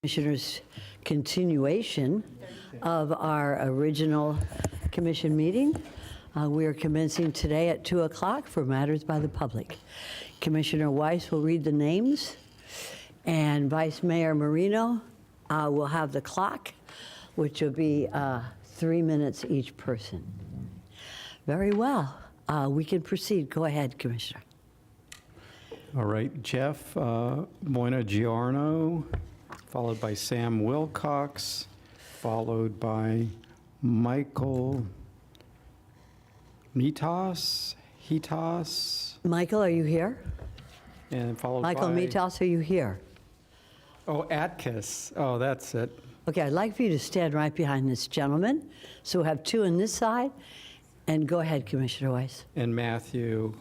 Commissioners' continuation of our original commission meeting. We are commencing today at 2 o'clock for matters by the public. Commissioner Weiss will read the names, and Vice Mayor Marino will have the clock, which will be 3 minutes each person. Very well. We can proceed. Go ahead, Commissioner. All right, Jeff Moyna-Giorno, followed by Sam Wilcox, followed by Michael Mitas, Michael, are you here? and followed Michael by... Mitas, are you here? Oh, Atkiss. Oh, that's it. Okay, I'd like for you to stand right behind this gentleman. So we'll have two on this side. And go ahead, Commissioner Weiss. And Matthew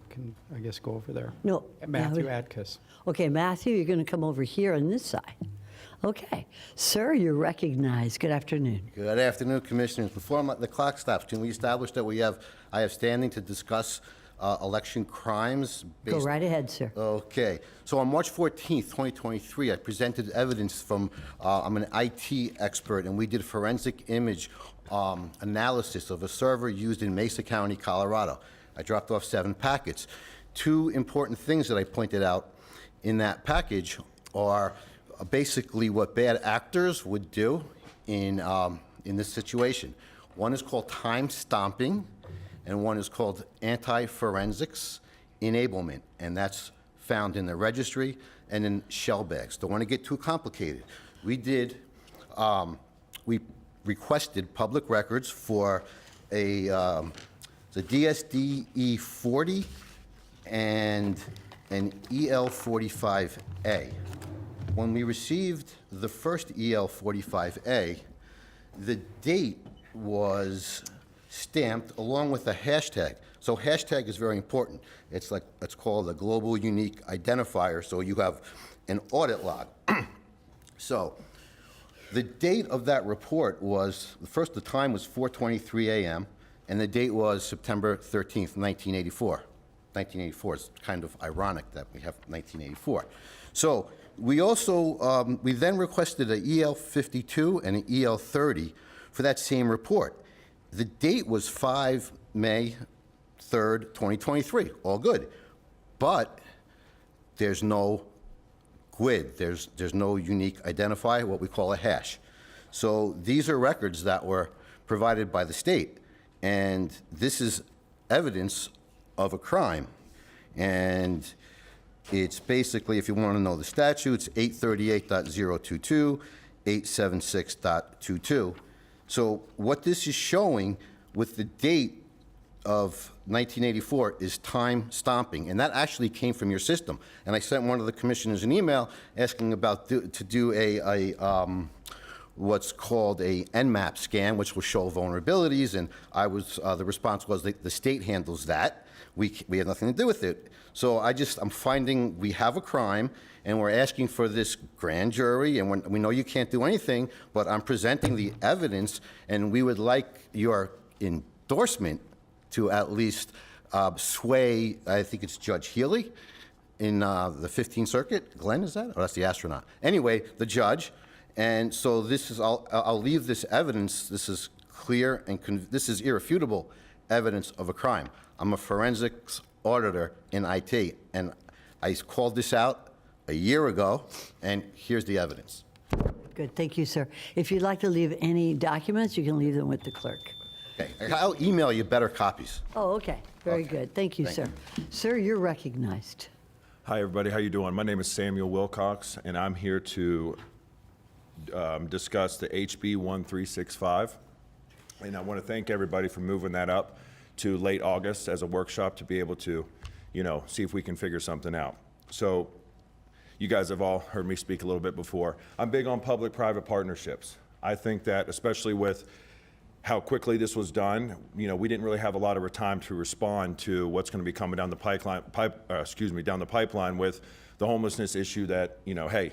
can, I guess, go over there. No. Matthew no. Atkiss. Okay, Matthew, you're going to come over here on this side. Okay. Sir, you're recognized. Good afternoon. Good afternoon, Commissioners. Before the clock stops, can we establish that I have standing to discuss election crimes? Go right ahead, sir. Okay. So on March 14th, 2023, I presented evidence from, I'm an IT expert, and we did forensic image analysis of a server used in Mesa County, Colorado. I dropped off 7 packets. 2 important things that I pointed out in that package are basically what bad actors would do in this situation. One is called time stomping, and one is called anti-forensics enablement, and that's found in the registry and in shell bags. Don't want to get too complicated. We requested public records for the DSDE 40 and an EL 45A. When we received the first EL 45A, the date was stamped along with a hashtag. So hashtag is very important. It's called a global unique identifier, so you have an audit log. So the date of that report was, the time was 4:23 a.m., and the date was September 13th, 1984. 1984 is kind of ironic that we have 1984. So we also, we then requested an EL 52 and an EL 30 for that same report. The date was May 3rd, 2023, all good. But there's no GUID, there's no unique identifier, what we call a hash. So these are records that were provided by the state, and this is evidence of a crime. And it's basically, if you want to know the statutes, 838.022, 876.22. So what this is showing with the date of 1984 is time stomping, and that actually came from your system. And I sent one of the commissioners an email asking about to do a what's called a Nmap scan, which will show vulnerabilities, and I was the response was the state handles that. We have nothing to do with it. So I'm finding we have a crime, and we're asking for this grand jury, and we know you can't do anything, but I'm presenting the evidence, and we would like your endorsement to at least sway, I think it's Judge Healy in the 15th Circuit. Glenn, is that? Oh, that's the astronaut. Anyway, the judge. And so this is, I'll leave this evidence. This is clear and this is irrefutable evidence of a crime. I'm a forensics auditor in IT, and I called this out a year ago, and here's the evidence. Good, thank you, sir. If you'd like to leave any documents, you can leave them with the clerk. Okay, I'll email you better copies. Oh, okay, very Okay. good. Thank you, Thank sir. Sir, you're recognized. Hi, everybody. How you doing? My name is Samuel Wilcox, and I'm here to discuss the HB 1365. And I want to thank everybody for moving that up to late August as a workshop to be able to, see if we can figure something out. So you guys have all heard me speak a little bit before. I'm big on public-private partnerships. I think that, especially with how quickly this was done, we didn't really have a lot of time to respond to what's going to be coming down the down the pipeline with the homelessness issue that, hey,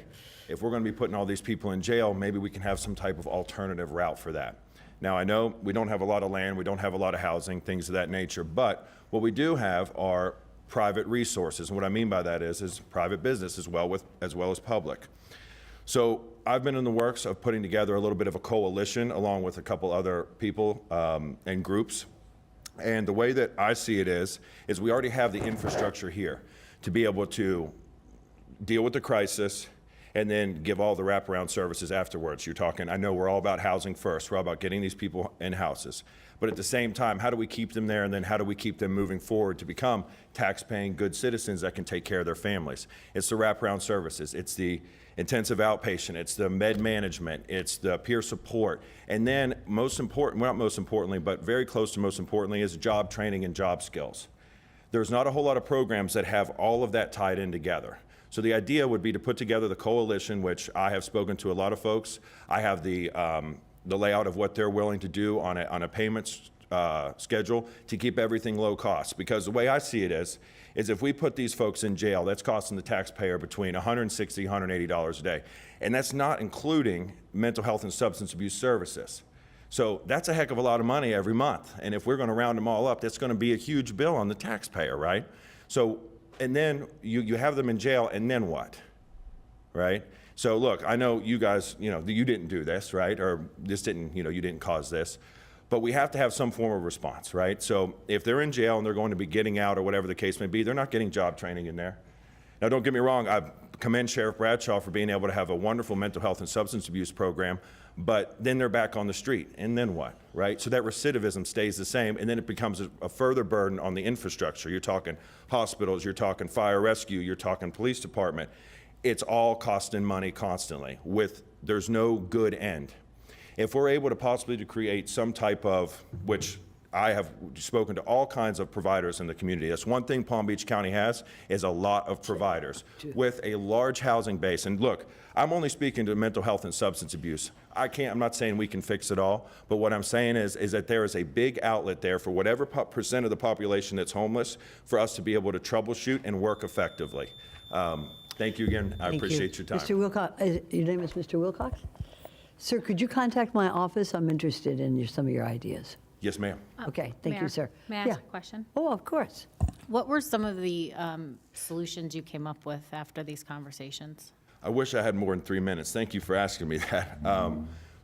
if we're going to be putting all these people in jail, maybe we can have some type of alternative route for that. Now, I know we don't have a lot of land, we don't have a lot of housing, things of that nature, but what we do have are private resources. And what I mean by that is private business as well as public. So I've been in the works of putting together a little bit of a coalition along with a couple other people and groups. And the way that I see it is we already have the infrastructure here to be able to deal with the crisis and then give all the wraparound services afterwards. You're talking, I know we're all about housing first. We're all about getting these people in houses. But at the same time, how do we keep them there, and then how do we keep them moving forward to become tax-paying good citizens that can take care of their families? It's the wraparound services. It's the intensive outpatient. It's the med management. It's the peer support. And then most important, well, not most importantly, but very close to most importantly, is job training and job skills. There's not a whole lot of programs that have all of that tied in together. So the idea would be to put together the coalition, which I have spoken to a lot of folks. I have the layout of what they're willing to do on a payments schedule to keep everything low cost. Because the way I see it is if we put these folks in jail, that's costing the taxpayer between $160, $180 a day. And that's not including mental health and substance abuse services. So that's a heck of a lot of money every month. And if we're going to round them all up, that's going to be a huge bill on the taxpayer, right? So, and then you have them in jail, and then what, right? So look, I know you guys, you didn't do this, right? Or this didn't, you didn't cause this. But we have to have some form of response, right? So if they're in jail and they're going to be getting out or whatever the case may be, they're not getting job training in there. Now, don't get me wrong, I commend Sheriff Bradshaw for being able to have a wonderful mental health and substance abuse program, but then they're back on the street, and then what, right? So that recidivism stays the same, and then it becomes a further burden on the infrastructure. You're talking hospitals, you're talking fire rescue, you're talking police department. It's all costing money constantly there's no good end. If we're able to possibly to create some type of, which I have spoken to all kinds of providers in the community. That's one thing Palm Beach County has, is a lot of providers with a large housing base. And look, I'm only speaking to mental health and substance abuse. I'm not saying we can fix it all, but what I'm saying is that there is a big outlet there for whatever percent of the population that's homeless for us to be able to troubleshoot and work effectively. Thank you again. I appreciate your time. Mr. Wilcox, your name is Mr. Wilcox? Sir, could you contact my office? I'm interested in some of your ideas. Yes, ma'am. Okay, thank you, Mayor, sir. May I Yeah. ask a question? Oh, of course. What were some of the solutions you came up with after these conversations? I wish I had more than 3 minutes. Thank you for asking me that.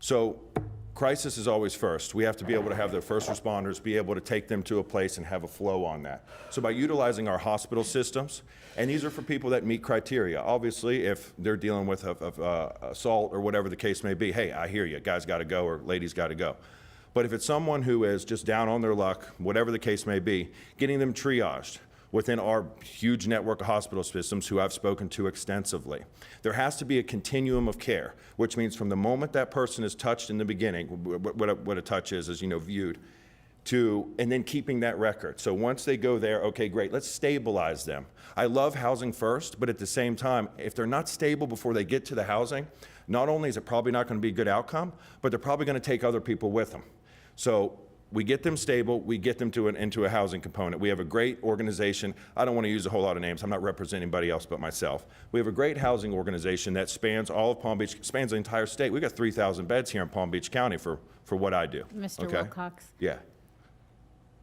So crisis is always first. We have to be able to have the first responders be able to take them to a place and have a flow on that. So by utilizing our hospital systems, and these are for people that meet criteria. Obviously, if they're dealing with assault or whatever the case may be, hey, I hear you, guys got to go or ladies got to go. But if it's someone who is just down on their luck, whatever the case may be, getting them triaged within our huge network of hospital systems who I've spoken to extensively. There has to be a continuum of care, which means from the moment that person is touched in the beginning, what a touch is viewed, and then keeping that record. So once they go there, okay, great, let's stabilize them. I love housing first, but at the same time, if they're not stable before they get to the housing, not only is it probably not going to be a good outcome, but they're probably going to take other people with them. So we get them stable, we get them into a housing component. We have a great organization. I don't want to use a whole lot of names. I'm not representing anybody else but myself. We have a great housing organization that spans all of Palm Beach, spans the entire state. We've got 3,000 beds here in Palm Beach County for what I do. Mr. Okay? Wilcox, Yeah.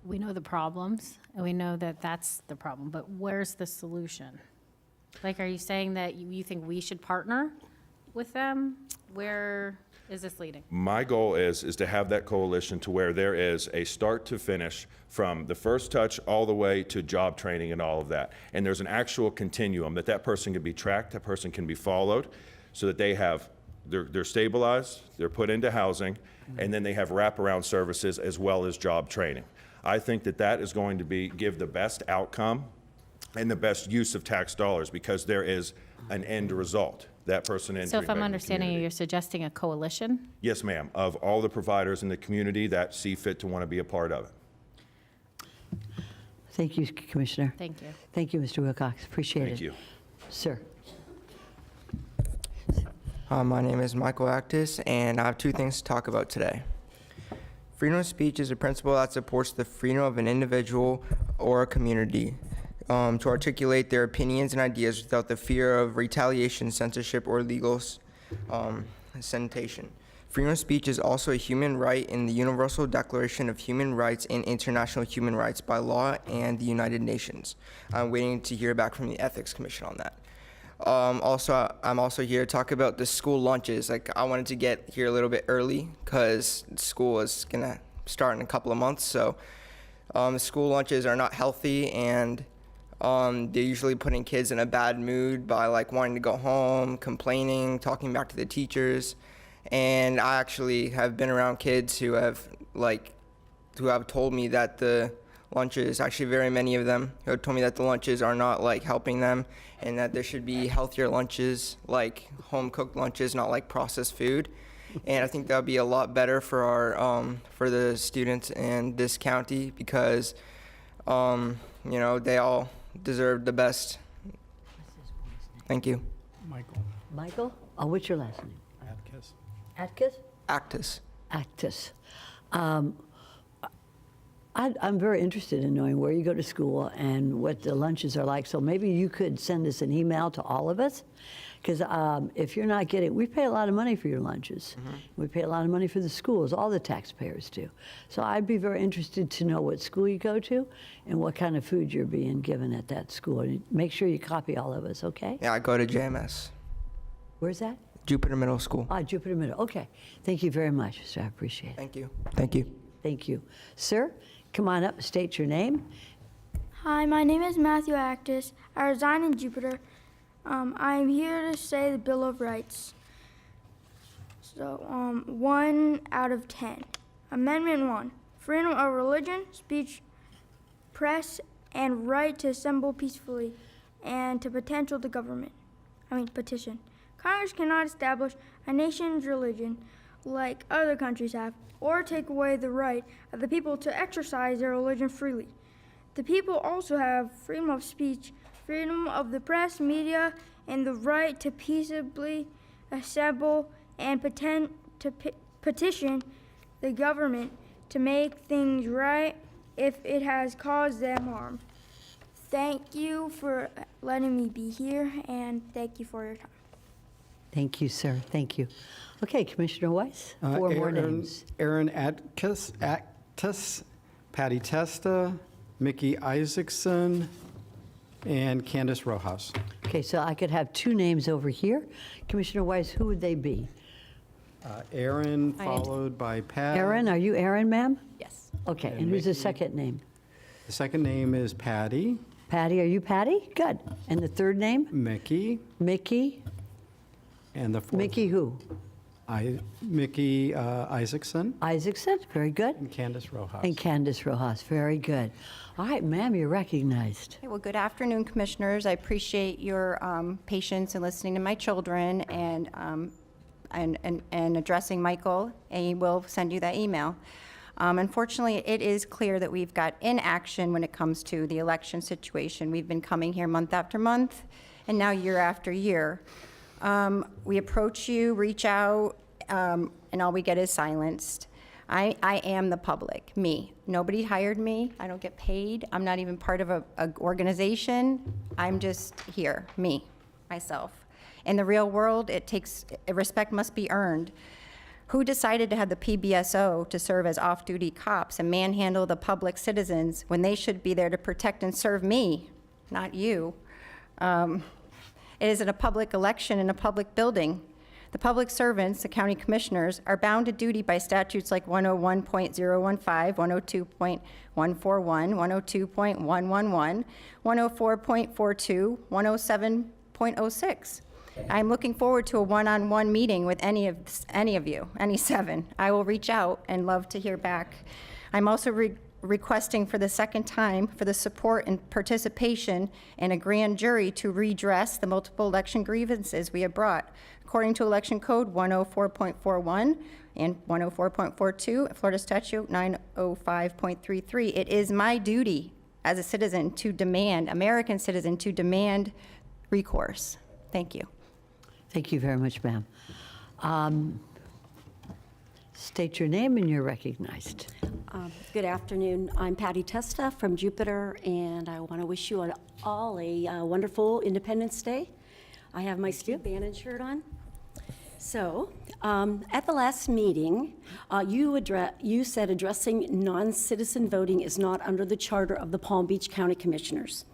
we know the problems, and we know that that's the problem, but where's the solution? Like, are you saying that you think we should partner with them? Where is this leading? My goal is to have that coalition to where there is a start to finish from the first touch all the way to job training and all of that. And there's an actual continuum that person can be tracked, that person can be followed, so that they're stabilized, they're put into housing, and then they have wraparound services as well as job training. I think that is going to give the best outcome and the best use of tax dollars, because there is an end result. That person entering So if back I'm in the understanding you, community. you're suggesting a coalition? Yes, ma'am, of all the providers in the community that see fit to want to be a part of it. Thank you, Commissioner. Thank you. Thank you, Mr. Wilcox. Appreciate it. Thank you. Sir. My name is Michael Actis, and I have two things to talk about today. Freedom of speech is a principle that supports the freedom of an individual or a community to articulate their opinions and ideas without the fear of retaliation, censorship, or legal sanitation. Freedom of speech is also a human right in the Universal Declaration of Human Rights and International Human Rights by law and the United Nations. I'm waiting to hear back from the Ethics Commission on that. Also, I'm also here to talk about the school lunches. Like, I wanted to get here a little bit early because school is gonna start in a couple of months. So, the school lunches are not healthy, and they're usually putting kids in a bad mood by like wanting to go home, complaining, talking back to the teachers. And I actually have been around kids who have told me that the lunches, actually very many of them, who have told me that the lunches are not like helping them, and that there should be healthier lunches, like home cooked lunches, not like processed food. And I think that would be a lot better for our for the students in this county, because they all deserve the best. Thank you. Michael Michael? Oh, what's your last name? Atkiss. Atkiss? Actus. Actus. I'm very interested in knowing where you go to school and what the lunches are like. So maybe you could send us an email to all of us. Because if you're not getting, we pay a lot of money for your lunches. We pay a lot of money for the schools, all the taxpayers do. So I'd be very interested to know what school you go to and what kind of food you're being given at that school. And make sure you copy all of us, okay? Yeah, I go to JMS, Where's that? Jupiter Middle School. Jupiter Middle. Okay. Thank you very much, sir. I appreciate it. Thank you. Thank you. Thank you. Sir, come on up, state your name. Hi, my name is Matthew Actis. I reside in Jupiter. I'm here to say the Bill of Rights. So, 1 out of 10. Amendment 1, freedom of religion, speech, press, and right to assemble peacefully and to petition the government. Petition. Congress cannot establish a nation's religion like other countries have, or take away the right of the people to exercise their religion freely. The people also have freedom of speech, freedom of the press, media, and the right to peaceably assemble and petition the government to make things right if it has caused them harm. Thank you for letting me be here, and thank you for your time. Thank you, sir. Thank you. Okay, Commissioner Weiss, 4 more names. Aaron Atkiss, Patty Testa, Mickey Isaacson, and Candace Rojas. Okay, so I could have 2 names over here. Commissioner Weiss, who would they be? Aaron, followed by Pat. Aaron, are you Aaron, ma'am? Yes. Okay, And and who's the Mickey. second name? The second name is Patty, Patty, are you Patty? Good. And the third name? Mickey, Mickey? and the fourth. Mickey who? Mickey Isaacson, Isaacson, very good. and Candace Rojas. And Candace Rojas, very good. All right, ma'am, you're recognized. Okay, well, good afternoon, Commissioners. I appreciate your patience in listening to my children and addressing Michael, and he will send you that email. Unfortunately, it is clear that we've got inaction when it comes to the election situation. We've been coming here month after month, and now year after year. We approach you, reach out, and all we get is silenced. I am the public, me. Nobody hired me. I don't get paid. I'm not even part of a organization. I'm just here, me, myself. In the real world, respect must be earned. Who decided to have the PBSO to serve as off-duty cops and manhandle the public citizens when they should be there to protect and serve me, not you? It is in a public election in a public building. The public servants, the county commissioners, are bound to duty by statutes like 101.015, 102.141, 102.111, 104.42, 107.06. I'm looking forward to a one-on-one meeting with any of you, any 7. I will reach out and love to hear back. I'm also requesting for the second time for the support and participation in a grand jury to redress the multiple election grievances we have brought. According to Election Code 104.41 and 104.42, Florida Statute 905.33, it is my duty as a citizen to demand, American citizen, to demand recourse. Thank you. Thank you very much, ma'am. State your name and you're recognized. Good afternoon. I'm Patty Testa from Jupiter, and I want to wish you all a wonderful Independence Day. I have my Steve Bannon shirt on. So, at the last meeting, you said addressing non-citizen voting is not under the charter of the Palm Beach County Commissioners.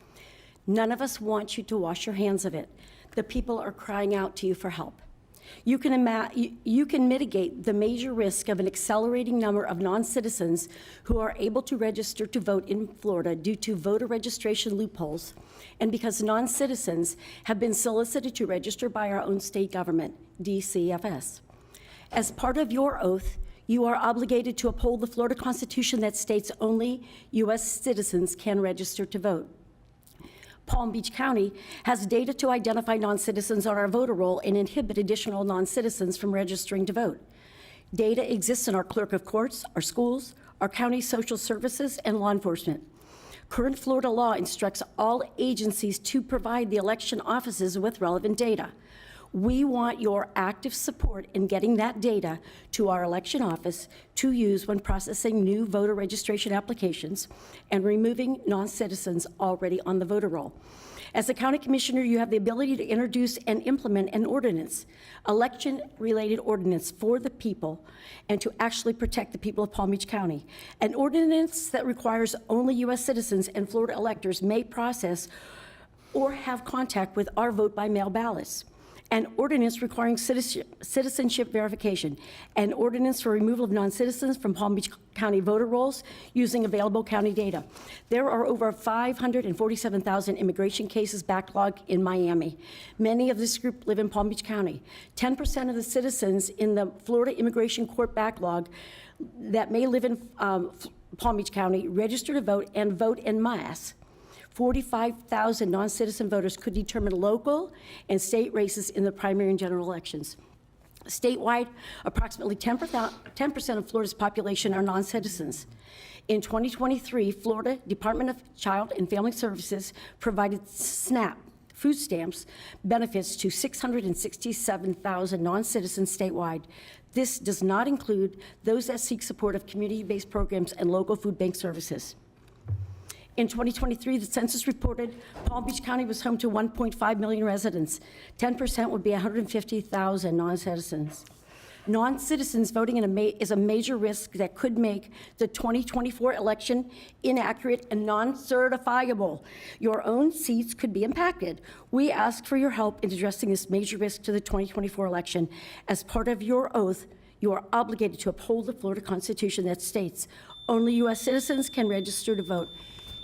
None of us want you to wash your hands of it. The people are crying out to you for help. You can mitigate the major risk of an accelerating number of non-citizens who are able to register to vote in Florida due to voter registration loopholes, and because non-citizens have been solicited to register by our own state government, DCFS. As part of your oath, you are obligated to uphold the Florida Constitution that states only U.S. citizens can register to vote. Palm Beach County has data to identify non-citizens on our voter roll and inhibit additional non-citizens from registering to vote. Data exists in our clerk of courts, our schools, our county social services, and law enforcement. Current Florida law instructs all agencies to provide the election offices with relevant data. We want your active support in getting that data to our election office to use when processing new voter registration applications and removing non-citizens already on the voter roll. As a county commissioner, you have the ability to introduce and implement an ordinance, election-related ordinance for the people, and to actually protect the people of Palm Beach County. An ordinance that requires only U.S. citizens and Florida electors may process or have contact with our vote-by-mail ballots. An ordinance requiring citizenship verification, an ordinance for removal of non-citizens from Palm Beach County voter rolls using available county data. There are over 547,000 immigration cases backlogged in Miami. Many of this group live in Palm Beach County. 10% of the citizens in the Florida Immigration Court backlog that may live in Palm Beach County register to vote and vote en masse. 45,000 non-citizen voters could determine local and state races in the primary and general elections. Statewide, approximately 10% of Florida's population are non-citizens. In 2023, Florida Department of Child and Family Services provided SNAP food stamps benefits to 667,000 non-citizens statewide. This does not include those that seek support of community-based programs and local food bank services. In 2023, the census reported Palm Beach County was home to 1.5 million residents. 10% would be 150,000 non-citizens. Non-citizens voting is a major risk that could make the 2024 election inaccurate and non-certifiable. Your own seats could be impacted. We ask for your help in addressing this major risk to the 2024 election. As part of your oath, you are obligated to uphold the Florida Constitution that states only U.S. citizens can register to vote.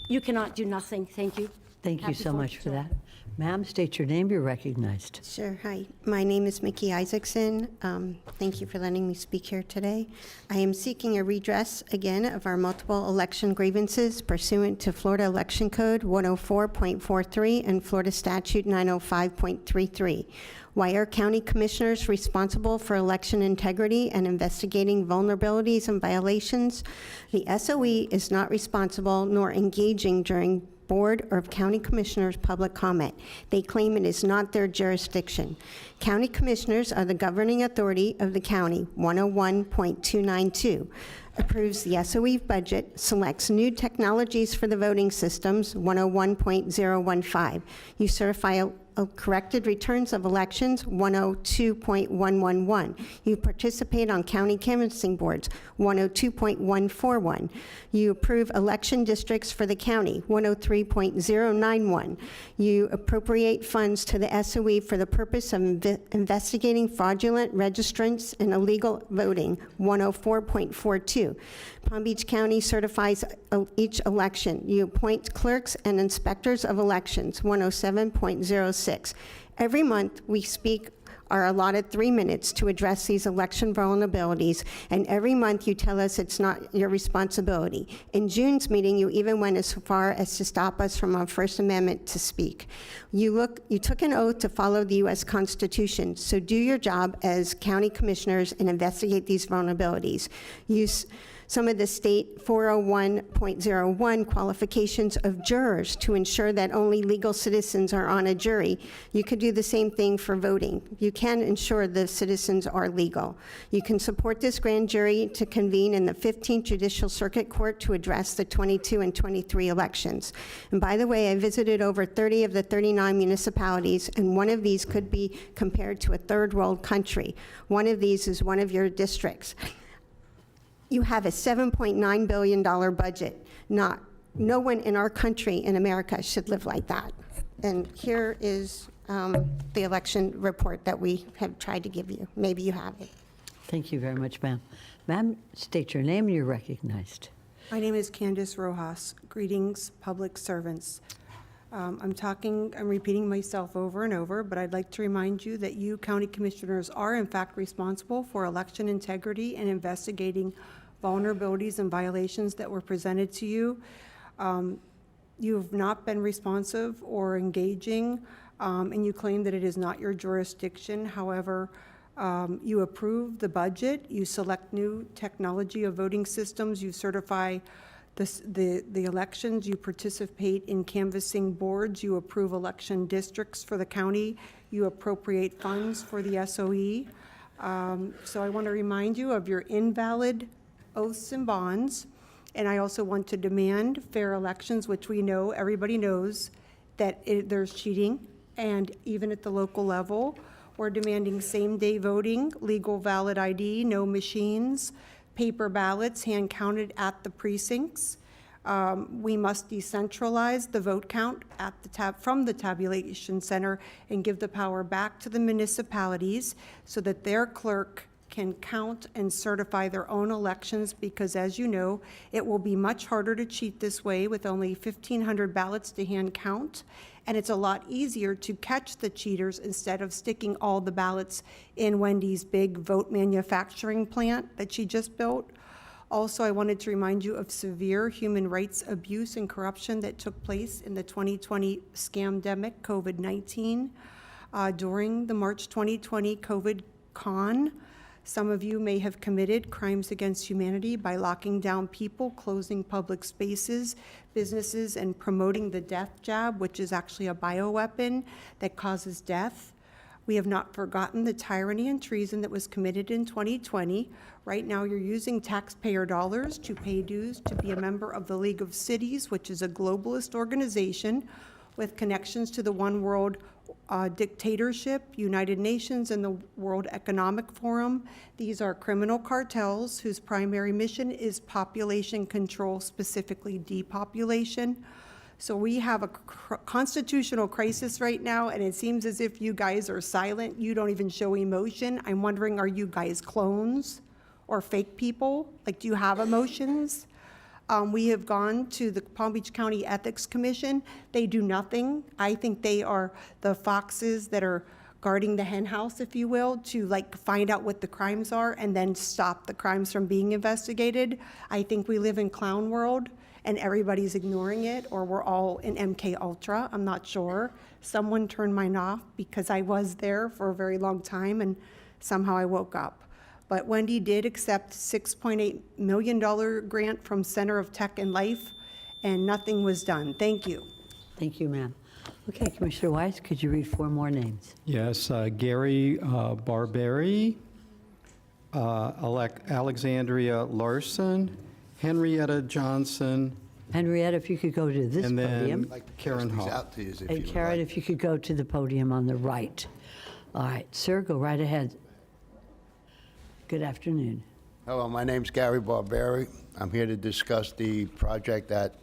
You cannot do nothing. Thank you. Thank you Happy so much 4th of for July. that. Ma'am, state your name, you're recognized. Sure. Hi, my name is Mickey Isaacson. Thank you for letting me speak here today. I am seeking a redress again of our multiple election grievances pursuant to Florida Election Code 104.43 and Florida Statute 905.33. Why are county commissioners responsible for election integrity and investigating vulnerabilities and violations? The SOE is not responsible nor engaging during board or county commissioners' public comment. They claim it is not their jurisdiction. County commissioners are the governing authority of the county, 101.292. Approves the SOE budget, selects new technologies for the voting systems, 101.015. You certify corrected returns of elections, 102.111. You participate on county canvassing boards, 102.141. You approve election districts for the county, 103.091. You appropriate funds to the SOE for the purpose of investigating fraudulent registrants and illegal voting, 104.42. Palm Beach County certifies each election. You appoint clerks and inspectors of elections, 107.06. Every month, we are allotted 3 minutes to address these election vulnerabilities, and every month you tell us it's not your responsibility. In June's meeting, you even went as far as to stop us from our First Amendment to speak. You took an oath to follow the U.S. Constitution, so do your job as county commissioners and investigate these vulnerabilities. Use some of the state 401.01 qualifications of jurors to ensure that only legal citizens are on a jury. You could do the same thing for voting. You can ensure the citizens are legal. You can support this grand jury to convene in the 15th Judicial Circuit Court to address the 22 and 23 elections. And by the way, I visited over 30 of the 39 municipalities, and one of these could be compared to a third world country. One of these is one of your districts. You have a $7.9 billion budget. No one in our country, in America, should live like that. And here is the election report that we have tried to give you. Maybe you have it. Thank you very much, ma'am. Ma'am, state your name, you're recognized. My name is Candace Rojas. Greetings, public servants. I'm repeating myself over and over, but I'd like to remind you that you county commissioners are in fact responsible for election integrity and investigating vulnerabilities and violations that were presented to you. You have not been responsive or engaging, and you claim that it is not your jurisdiction. However, you approve the budget, you select new technology of voting systems, you certify the elections, you participate in canvassing boards, you approve election districts for the county, you appropriate funds for the SOE. So I want to remind you of your invalid oaths and bonds, and I also want to demand fair elections, which we know, everybody knows, that there's cheating, and even at the local level. We're demanding same-day voting, legal valid ID, no machines, paper ballots, hand-counted at the precincts. We must decentralize the vote count at from the tabulation center and give the power back to the municipalities so that their clerk can count and certify their own elections, because as you know, it will be much harder to cheat this way with only 1,500 ballots to hand count. And it's a lot easier to catch the cheaters instead of sticking all the ballots in Wendy's big vote manufacturing plant that she just built. Also, I wanted to remind you of severe human rights abuse and corruption that took place in the 2020 scamdemic, COVID-19, during the March 2020 COVID con. Some of you may have committed crimes against humanity by locking down people, closing public spaces, businesses, and promoting the death jab, which is actually a bioweapon that causes death. We have not forgotten the tyranny and treason that was committed in 2020. Right now, you're using taxpayer dollars to pay dues to be a member of the League of Cities, which is a globalist organization with connections to the One World dictatorship, United Nations, and the World Economic Forum. These are criminal cartels whose primary mission is population control, specifically depopulation. So we have a constitutional crisis right now, and it seems as if you guys are silent. You don't even show emotion. I'm wondering, are you guys clones or fake people? Like, do you have emotions? We have gone to the Palm Beach County Ethics Commission. They do nothing. I think they are the foxes that are guarding the hen house, if you will, to like find out what the crimes are and then stop the crimes from being investigated. I think we live in clown world and everybody's ignoring it, or we're all in MK Ultra. I'm not sure. Someone turned mine off because I was there for a very long time and somehow I woke up. But Wendy did accept $6.8 million grant from Center of Tech and Life, and nothing was done. Thank you. Thank you, ma'am. Okay, Commissioner Weiss, could you read 4 more names? Yes, Gary Barberi, Alexandria Larson, Henrietta Johnson, Henrietta, if you could go to this and podium. then Karen Hall. And Karen, if you could go to the podium on the right. All right, sir, go right ahead. Good afternoon. Hello, my name's Gary Barberi. I'm here to discuss the project at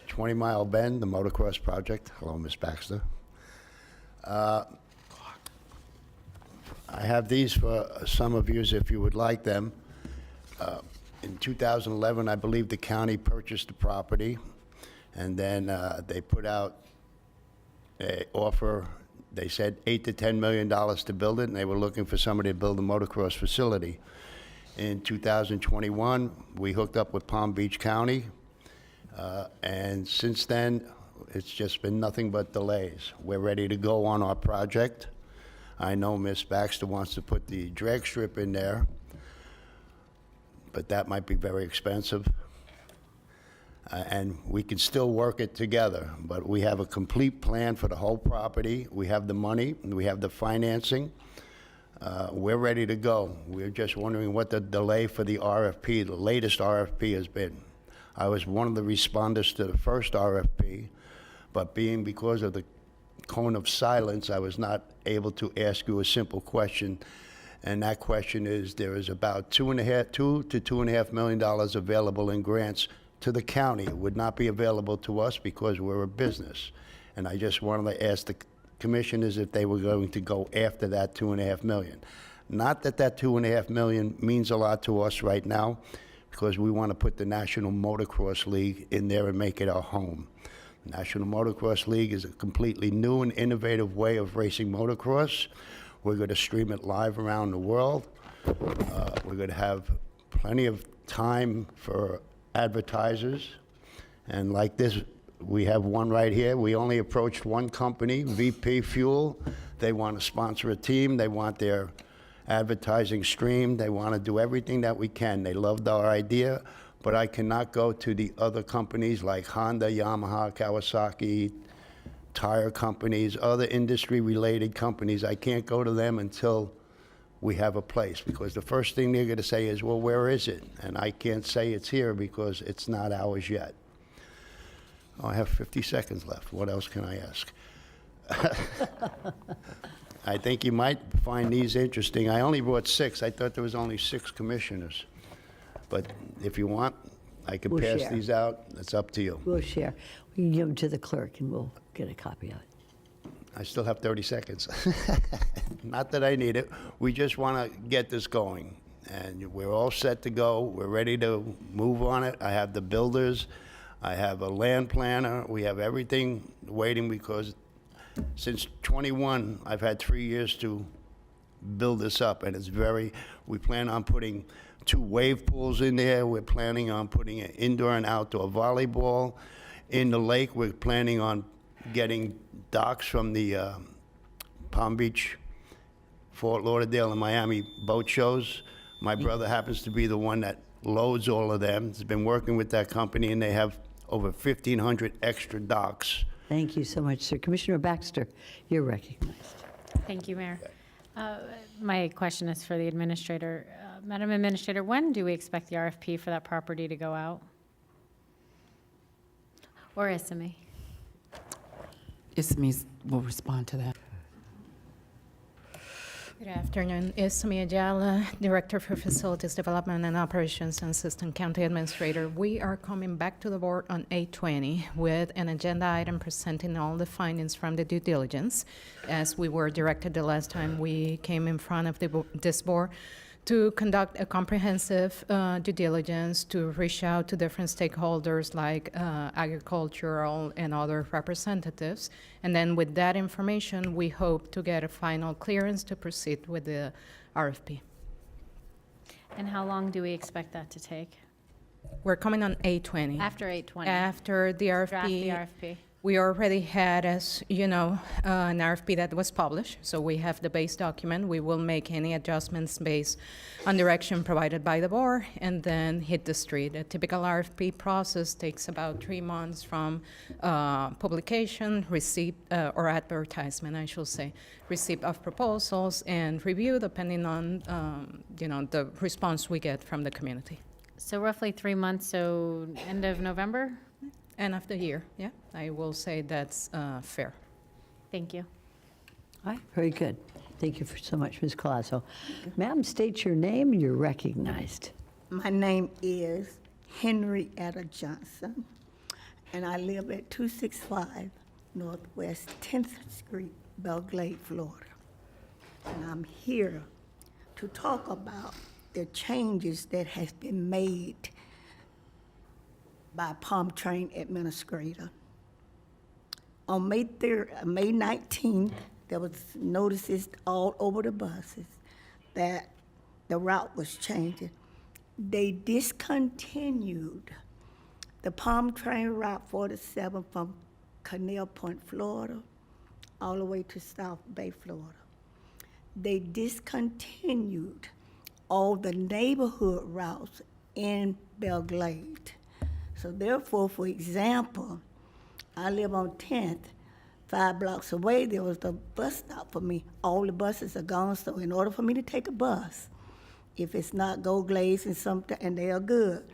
20 Mile Bend, the motocross project. Hello, Ms. Baxter. I have these for some of you if you would like them. In 2011, I believe the county purchased the property, and then they put out an offer. They said $8 to $10 million to build it, and they were looking for somebody to build a motocross facility. In 2021, we hooked up with Palm Beach County, and since then, it's just been nothing but delays. We're ready to go on our project. I know Ms. Baxter wants to put the drag strip in there, but that might be very expensive. And we can still work it together, but we have a complete plan for the whole property. We have the money, and we have the financing. We're ready to go. We're just wondering what the delay for the RFP, the latest RFP, has been. I was one of the responders to the first RFP, but because of the cone of silence, I was not able to ask you a simple question. And that question is, there is about $2 to $2.5 million available in grants to the county. It would not be available to us because we're a business. And I just wanted to ask the commissioners if they were going to go after that $2.5 million. Not that that $2.5 million means a lot to us right now, because we want to put the National Motocross League in there and make it our home. National Motocross League is a completely new and innovative way of racing motocross. We're going to stream it live around the world. We're going to have plenty of time for advertisers. And like this, we have one right here. We only approached one company, VP Fuel. They want to sponsor a team. They want their advertising streamed. They want to do everything that we can. They loved our idea, but I cannot go to the other companies like Honda, Yamaha, Kawasaki, tire companies, other industry-related companies. I can't go to them until we have a place, because the first thing they're going to say is, well, where is it? And I can't say it's here because it's not ours yet. Oh, I have 50 seconds left. What else can I ask? I think you might find these interesting. I only brought 6. I thought there was only 6 commissioners. But if you want, I can We'll pass share. these out. It's up to you. We'll share. We can give them to the clerk, and we'll get a copy of it. I still have 30 seconds. Not that I need it. We just want to get this going. And we're all set to go. We're ready to move on it. I have the builders. I have a land planner. We have everything waiting, because since 21, I've had 3 years to build this up. And it's we plan on putting 2 wave pools in there. We're planning on putting an indoor and outdoor volleyball. In the lake, we're planning on getting docks from the Palm Beach, Fort Lauderdale, and Miami boat shows. My brother happens to be the one that loads all of them. He's been working with that company, and they have over 1,500 extra docks. Thank you so much, sir. Commissioner Baxter, you're recognized. Thank you, Mayor. My question is for the administrator. Madam Administrator, when do we expect the RFP for that property to go out? Or SME? Ismi will respond to that. Good afternoon. Ismi Ayala, Director for Facilities Development and Operations and Assistant County Administrator. We are coming back to the board on 8/20 with an agenda item presenting all the findings from the due diligence, as we were directed the last time we came in front of this board, to conduct a comprehensive due diligence, to reach out to different stakeholders like agricultural and other representatives. And then with that information, we hope to get a final clearance to proceed with the RFP. And how long do we expect that to take? We're coming on 8/20. After 8/20? After the RFP. Draft the RFP. We already had, as you know, an RFP that was published, so we have the base document. We will make any adjustments based on direction provided by the board and then hit the street. A typical RFP process takes about 3 months from publication, receipt, or advertisement, I should say, receipt of proposals and review depending on, the response we get from the community. So roughly 3 months, so end of November? End of the year, yeah, I will say that's fair. Thank you. All right, very good. Thank you so much, Ms. Colasso. Ma'am, state your name, and you're recognized. My name is Henrietta Johnson, and I live at 265 Northwest 10th Street, Belle Glade, Florida. And I'm here to talk about the changes that has been made by Palm Train Administrator. On May 19th, there was notices all over the buses that the route was changing. They discontinued the Palm Train Route 47 from Canal Point, Florida, all the way to South Bay, Florida. They discontinued all the neighborhood routes in Belle Glade. So therefore, for example, I live on 10th. 5 blocks away, there was a bus stop for me. All the buses are gone, so in order for me to take a bus, if it's not Gold Glades and something, and they are good,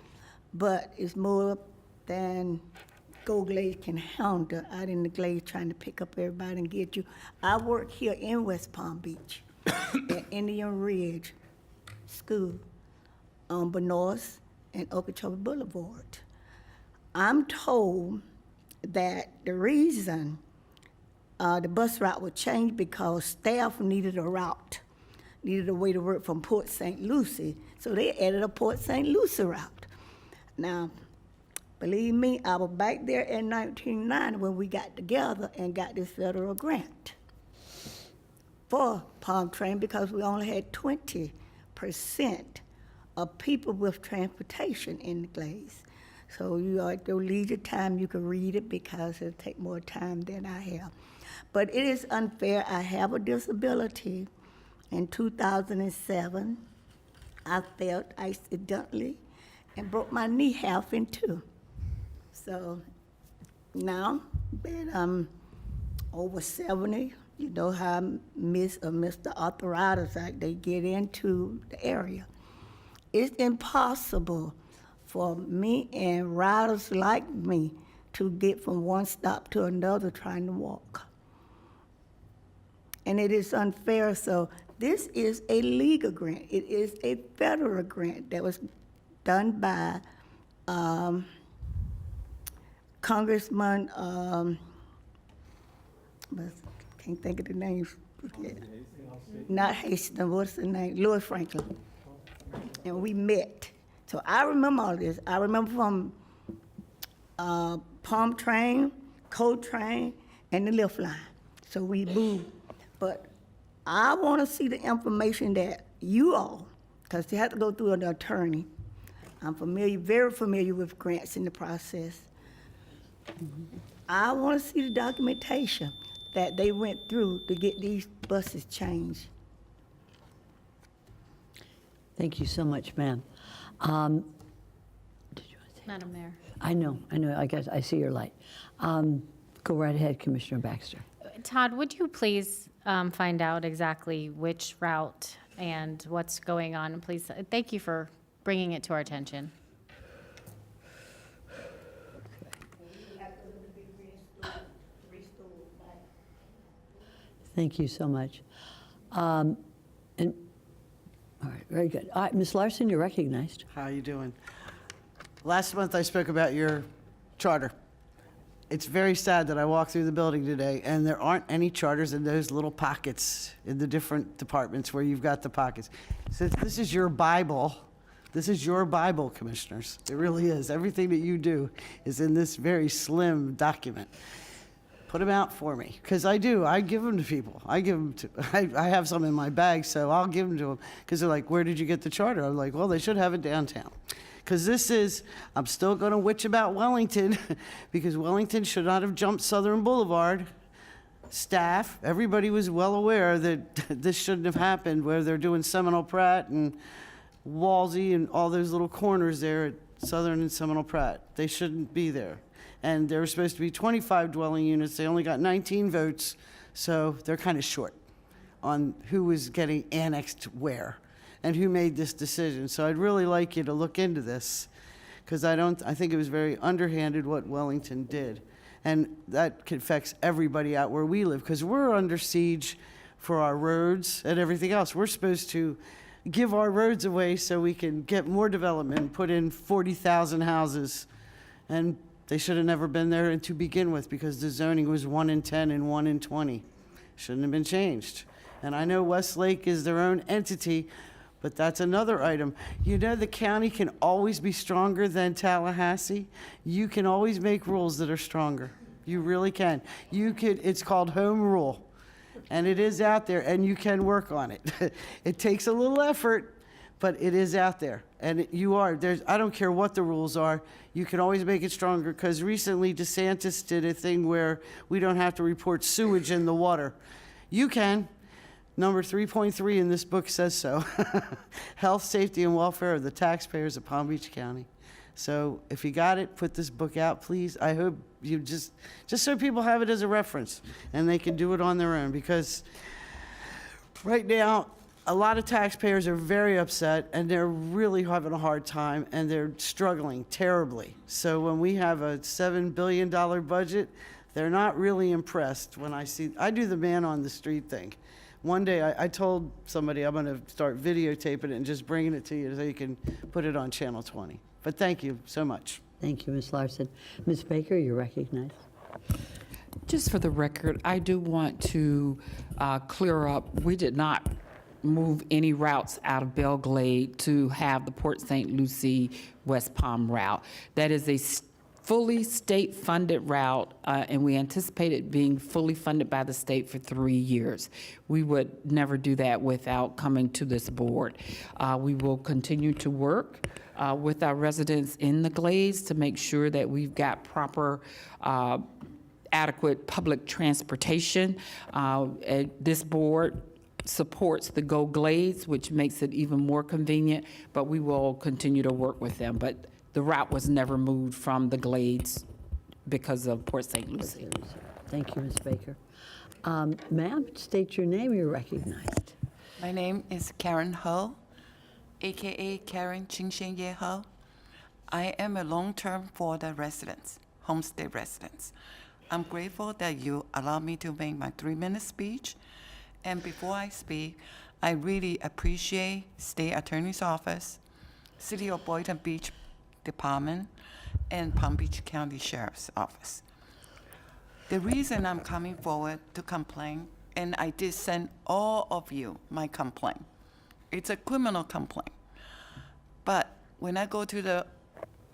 but it's more than Gold Glades can handle out in the Glades trying to pick up everybody and get you. I work here in West Palm Beach at Indian Ridge School on Benoist and Okeechobee Boulevard. I'm told that the reason the bus route was changed because staff needed a route, needed a way to work from Port St. Lucie, so they added a Port St. Lucie route. Now, believe me, I was back there in 1990 when we got together and got this federal grant for Palm Train because we only had 20% of people with transportation in the Glades. So you at your leisure time, you can read it because it'll take more time than I have. But it is unfair. I have a disability. In 2007, I fell accidentally and broke my knee half in two. So now that I'm over 70, you know how Mr. Arthritis Act, they get into the area. It's impossible for me and riders like me to get from one stop to another trying to walk. And it is unfair, so this is a legal grant. It is a federal grant that was done by Congressman, can't think of the name. Not Hastings, what's the name? Louis Franklin. And we met. So I remember all this. I remember from Palm Train, Coal Train, and the lift line. So we moved. But I want to see the information that you all, because you have to go through an attorney. I'm very familiar with grants in the process. I want to see the documentation that they went through to get these buses changed. Thank you so much, ma'am. Madam Mayor. I know, I guess I see your light. Go right ahead, Commissioner Baxter. Todd, would you please find out exactly which route and what's going on? Please, thank you for bringing it to our attention. Thank you so much. And, all right, very good. All right, Ms. Larson, you're recognized. How you doing? Last month I spoke about your charter. It's very sad that I walked through the building today and there aren't any charters in those little pockets in the different departments where you've got the pockets. So this is your Bible. This is your Bible, commissioners. It really is. Everything that you do is in this very slim document. Put them out for me, because I do. I give them to people. I have some in my bag, so I'll give them to them, because they're like, where did you get the charter? I'm like, well, they should have it downtown. Because I'm still going to witch about Wellington, because Wellington should not have jumped Southern Boulevard. Staff, everybody was well aware that this shouldn't have happened, where they're doing Seminole Pratt and Walsey and all those little corners there at Southern and Seminole Pratt. They shouldn't be there. And there were supposed to be 25 dwelling units. They only got 19 votes, so they're kind of short on who was getting annexed where and who made this decision. So I'd really like you to look into this, because I think it was very underhanded what Wellington did. And that affects everybody out where we live, because we're under siege for our roads and everything else. We're supposed to give our roads away so we can get more development, put in 40,000 houses, and they should have never been there to begin with, because the zoning was 1 in 10 and 1 in 20. Shouldn't have been changed. And I know Westlake is their own entity, but that's another item. You know, the county can always be stronger than Tallahassee. You can always make rules that are stronger. You really can. It's called home rule. And it is out there, and you can work on it. It takes a little effort, but it is out there. And I don't care what the rules are, you can always make it stronger, because recently DeSantis did a thing where we don't have to report sewage in the water. You can. Number 3.3 in this book says so. Health, safety, and welfare of the taxpayers of Palm Beach County. So if you got it, put this book out, please. I hope you just so people have it as a reference and they can do it on their own, because right now, a lot of taxpayers are very upset and they're really having a hard time and they're struggling terribly. So when we have a $7 billion budget, they're not really impressed when I do the man on the street thing. One day I told somebody I'm going to start videotaping it and just bringing it to you so you can put it on Channel 20. But thank you so much. Thank you, Ms. Larson. Ms. Baker, you're recognized. Just for the record, I do want to clear up, we did not move any routes out of Belle Glade to have the Port St. Lucie West Palm route. That is a fully state-funded route, and we anticipate it being fully funded by the state for 3 years. We would never do that without coming to this board. We will continue to work with our residents in the Glades to make sure that we've got proper adequate public transportation. This board supports the Go Glades, which makes it even more convenient, but we will continue to work with them. But the route was never moved from the Glades because of Port St. Lucie. Thank you, Ms. Baker. Ma'am, state your name, you're recognized. My name is Karen Ho, AKA Karen Qingxianye Ho. I am a long-term Florida resident, homestay resident. I'm grateful that you allowed me to make my 3-minute speech. And before I speak, I really appreciate State Attorney's Office, City of Boynton Beach Department, and Palm Beach County Sheriff's Office. The reason I'm coming forward to complain, and I did send all of you my complaint. It's a criminal complaint. But when I go to the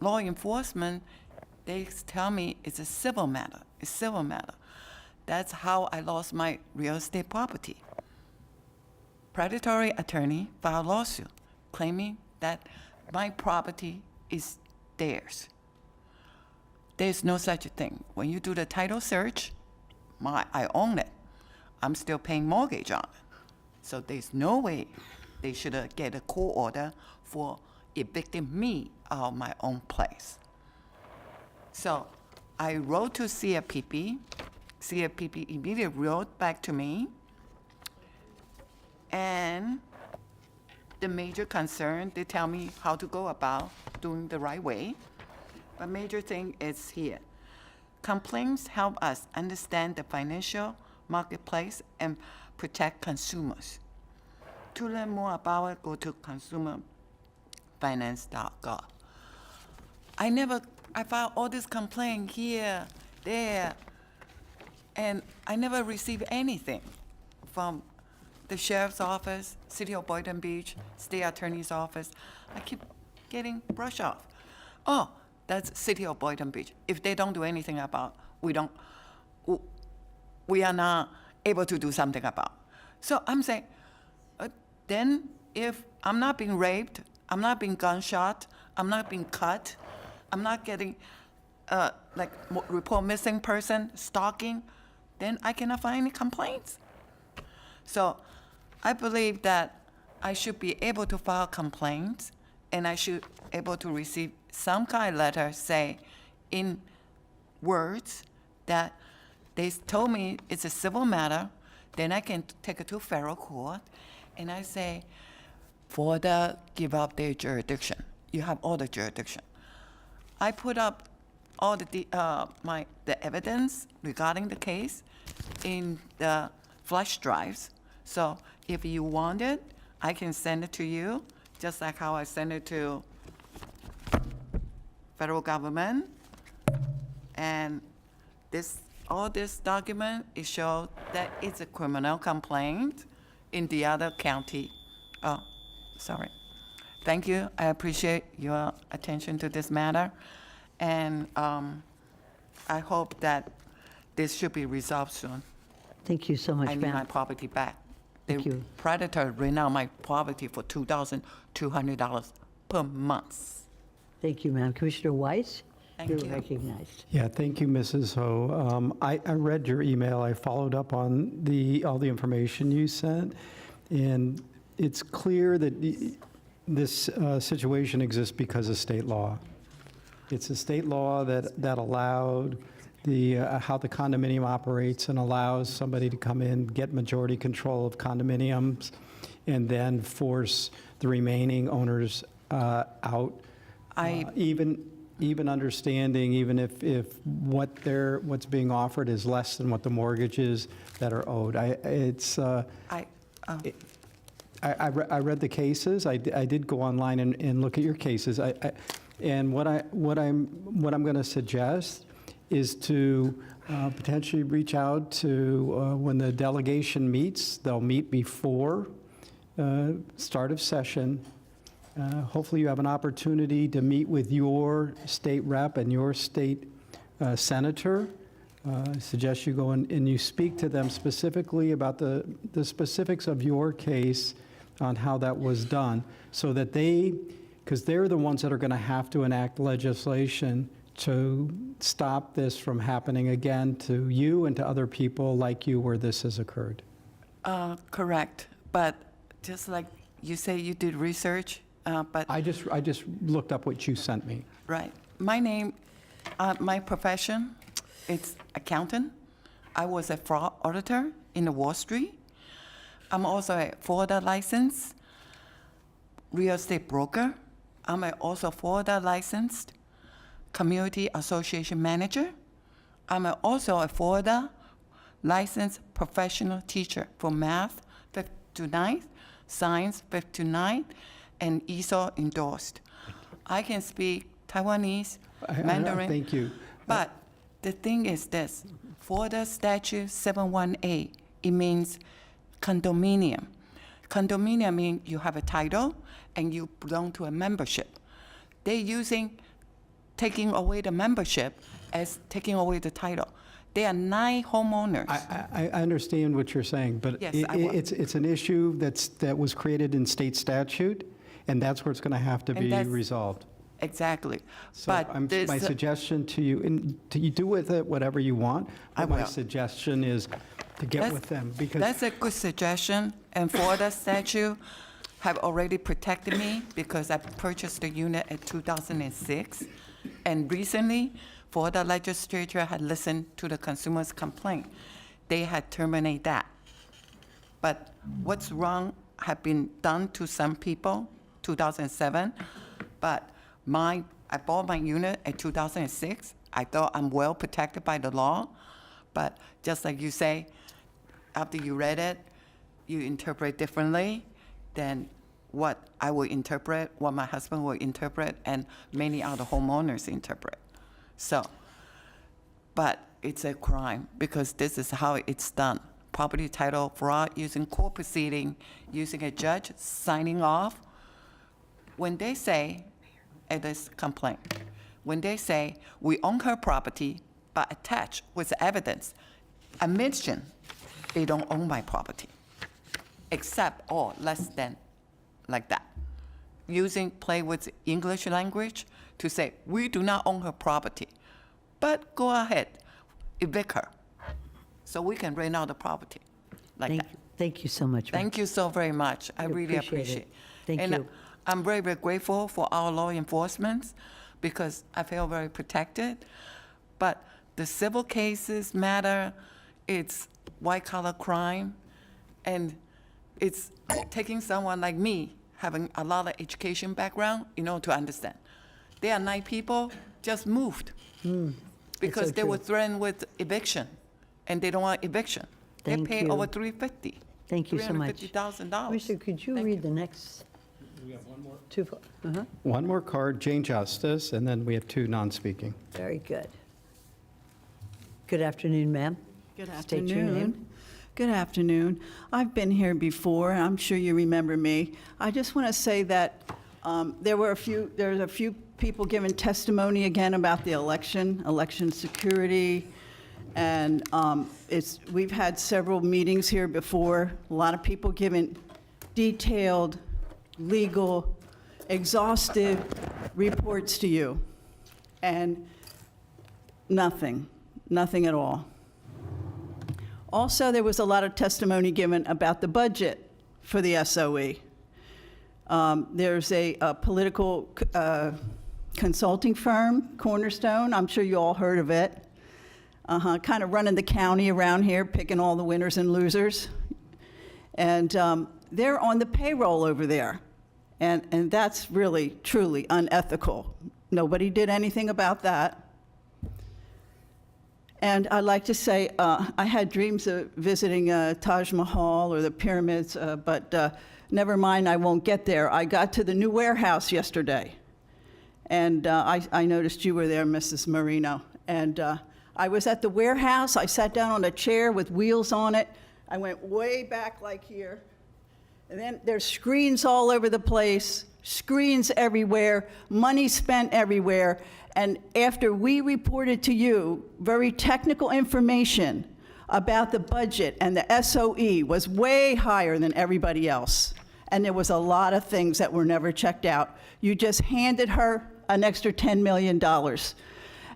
law enforcement, they tell me it's a civil matter. It's civil matter. That's how I lost my real estate property. Predatory attorney filed a lawsuit claiming that my property is theirs. There's no such a thing. When you do the title search, I own it. I'm still paying mortgage on it. So there's no way they should get a court order for evicting me out of my own place. So I wrote to CFPP. CFPP immediately wrote back to me. And the major concern, they tell me how to go about doing the right way. But major thing is here. Complaints help us understand the financial marketplace and protect consumers. To learn more about it, go to consumerfinance.gov. I filed all this complaint here, there, and I never received anything from the sheriff's office, City of Boynton Beach, State Attorney's Office. I keep getting brushed off. Oh, that's City of Boynton Beach. If they don't do anything about, we are not able to do something about. So I'm saying, then if I'm not being raped, I'm not being gunshot, I'm not being cut, I'm not getting report missing person, stalking, then I cannot find any complaints. So I believe that I should be able to file complaints, and I should be able to receive some kind of letter, say, in words that they told me it's a civil matter, then I can take it to federal court, and I say, Florida give up their jurisdiction. You have all the jurisdiction. I put up all the evidence regarding the case in the flash drives. So if you want it, I can send it to you, just like how I send it to federal government. And all this document, it shows that it's a criminal complaint in the other county. Oh, sorry. Thank you. I appreciate your attention to this matter. And I hope that this should be resolved soon. Thank you so much, I need ma'am. my property back. Thank The you. predator ran out my property for $2,200 per month. Thank you, ma'am. Commissioner Weiss, Thank you're you. recognized. Yeah, thank you, Mrs. Ho. I read your email. I followed up on all the information you sent, and it's clear that this situation exists because of state law. It's a state law that allowed how the condominium operates and allows somebody to come in, get majority control of condominiums, and then force the remaining owners out. Even understanding, even if what's being offered is less than what the mortgages that are owed. I read the cases. I did go online and look at your cases. And what I'm going to suggest is to potentially reach out to, when the delegation meets, they'll meet before start of session. Hopefully you have an opportunity to meet with your state rep and your state senator. I suggest you go and you speak to them specifically about the specifics of your case on how that was done, so that because they're the ones that are going to have to enact legislation to stop this from happening again to you and to other people like you where this has occurred. Correct. But just like you say, you did research, but... I just looked up what you sent me. Right. My name, my profession, it's accountant. I was a fraud auditor in the Wall Street. I'm also a Florida licensed real estate broker. I'm also Florida licensed community association manager. I'm also a Florida licensed professional teacher for math 5th to 9th, science 5th to 9th, and ESOL endorsed. I can speak Taiwanese, Mandarin. Thank you. But the thing is this, Florida Statute 718, it means condominium. Condominium means you have a title and you belong to a membership. They're taking away the membership as taking away the title. There are 9 homeowners. I understand what you're saying, but Yes, it's an issue that was created in state statute, and that's where it's going to have to be resolved. Exactly. So But my suggestion to you, and you do with it whatever you want, but my will. suggestion is to get with them, because That's a good suggestion, and Florida statute have already protected me because I purchased the unit in 2006. And recently, Florida legislature had listened to the consumer's complaint. They had terminated that. But what's wrong had been done to some people, 2007. But I bought my unit in 2006. I thought I'm well protected by the law. But just like you say, after you read it, you interpret differently than what I will interpret, what my husband will interpret, and many other homeowners interpret. So, but it's a crime because this is how it's done. Property title fraud using court proceeding, using a judge signing off. When they say, at this complaint, when they say, we own her property, but attached with evidence, admission, they don't own my property, except or less than, like that. Play with English language to say, we do not own her property, but go ahead, evict her, so we can rent out the property, like that. Thank you so much. Thank you so very much. I really appreciate it. Thank and you. I'm very, very grateful for our law enforcement because I feel very protected. But the civil cases matter. It's white-collar crime, and it's taking someone like me, having a lot of education background, to understand. There are 9 people just moved because so they true. were threatened with eviction, and they don't want eviction. They Thank pay you. over $350,000. Thank you so much. $350,000. Commissioner, could you read the next? We have one more. one more card, Jane Justice, and then we have 2 non-speaking. Very good. Good afternoon, ma'am. Good State your name. afternoon. Good afternoon. I've been here before. I'm sure you remember me. I just want to say that there's a few people giving testimony again about the election security, and we've had several meetings here before. A lot of people giving detailed, legal, exhaustive reports to you, and nothing at all. Also, there was a lot of testimony given about the budget for the SOE. There's a political consulting firm, Cornerstone. I'm sure you all heard of it. Kind of running the county around here, picking all the winners and losers. And they're on the payroll over there. And that's really, truly unethical. Nobody did anything about that. And I'd like to say, I had dreams of visiting Taj Mahal or the pyramids, but never mind, I won't get there. I got to the new warehouse yesterday, and I noticed you were there, Mrs. Marino. And I was at the warehouse. I sat down on a chair with wheels on it. I went way back like here. And then there's screens all over the place, screens everywhere, money spent everywhere. And after we reported to you very technical information about the budget, and the SOE was way higher than everybody else, and there was a lot of things that were never checked out. You just handed her an extra $10 million.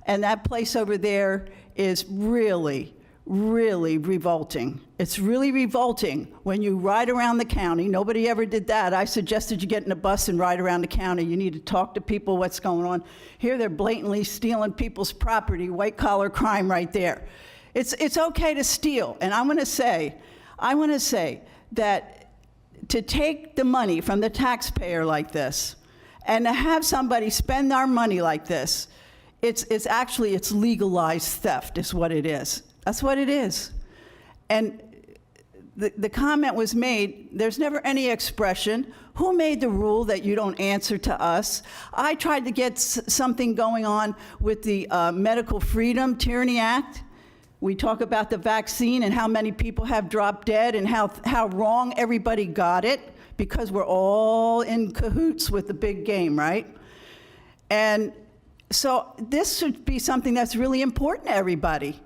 And that place over there is really, really revolting. It's really revolting when you ride around the county. Nobody ever did that. I suggested you get in a bus and ride around the county. You need to talk to people what's going on. Here they're blatantly stealing people's property, white-collar crime right there. It's okay to steal. And I want to say that to take the money from the taxpayer like this and to have somebody spend our money like this, it's actually legalized theft is what it is. That's what it is. And the comment was made, there's never any expression. Who made the rule that you don't answer to us? I tried to get something going on with the Medical Freedom Tyranny Act. We talk about the vaccine and how many people have dropped dead and how wrong everybody got it because we're all in cahoots with the big game, right? And so this should be something that's really important to everybody.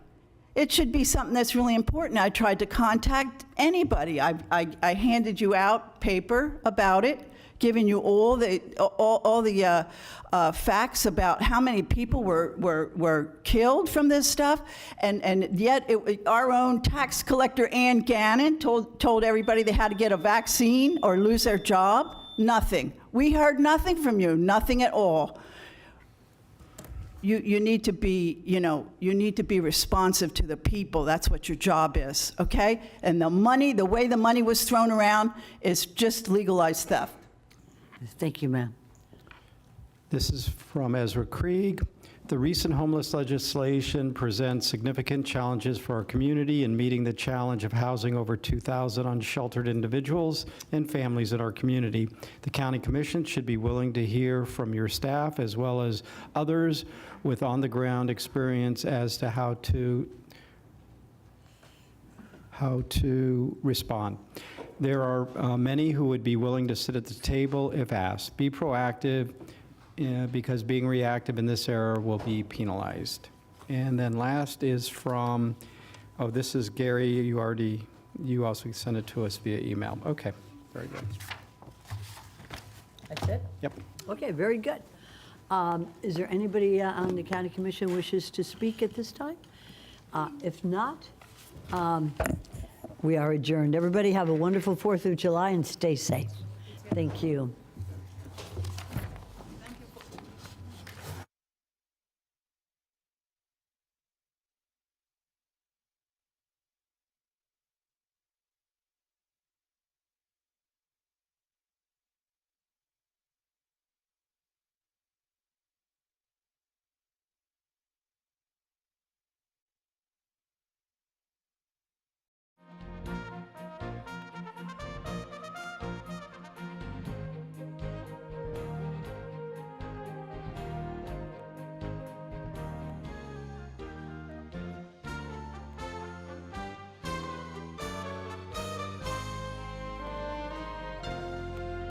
It should be something that's really important. I tried to contact anybody. I handed you out paper about it, giving you all the facts about how many people were killed from this stuff, and yet our own tax collector Ann Gannon told everybody they had to get a vaccine or lose their job. Nothing. We heard nothing from you. Nothing at all. You need to be, you need to be responsive to the people. That's what your job is, okay? And the way the money was thrown around is just legalized theft. Thank you, ma'am. This is from Ezra Krieg. The recent homeless legislation presents significant challenges for our community in meeting the challenge of housing over 2,000 unsheltered individuals and families in our community. The County Commission should be willing to hear from your staff as well as others with on-the-ground experience as to how to respond. There are many who would be willing to sit at the table if asked. Be proactive, because being reactive in this era will be penalized. And then last is from, this is Gary, you also sent it to us via email. Okay, very good. That's it? Yep. Okay, very good. Is there anybody on the County Commission wishes to speak at this time? If not, we are adjourned. Everybody have a wonderful 4th of July and stay safe. Thank you.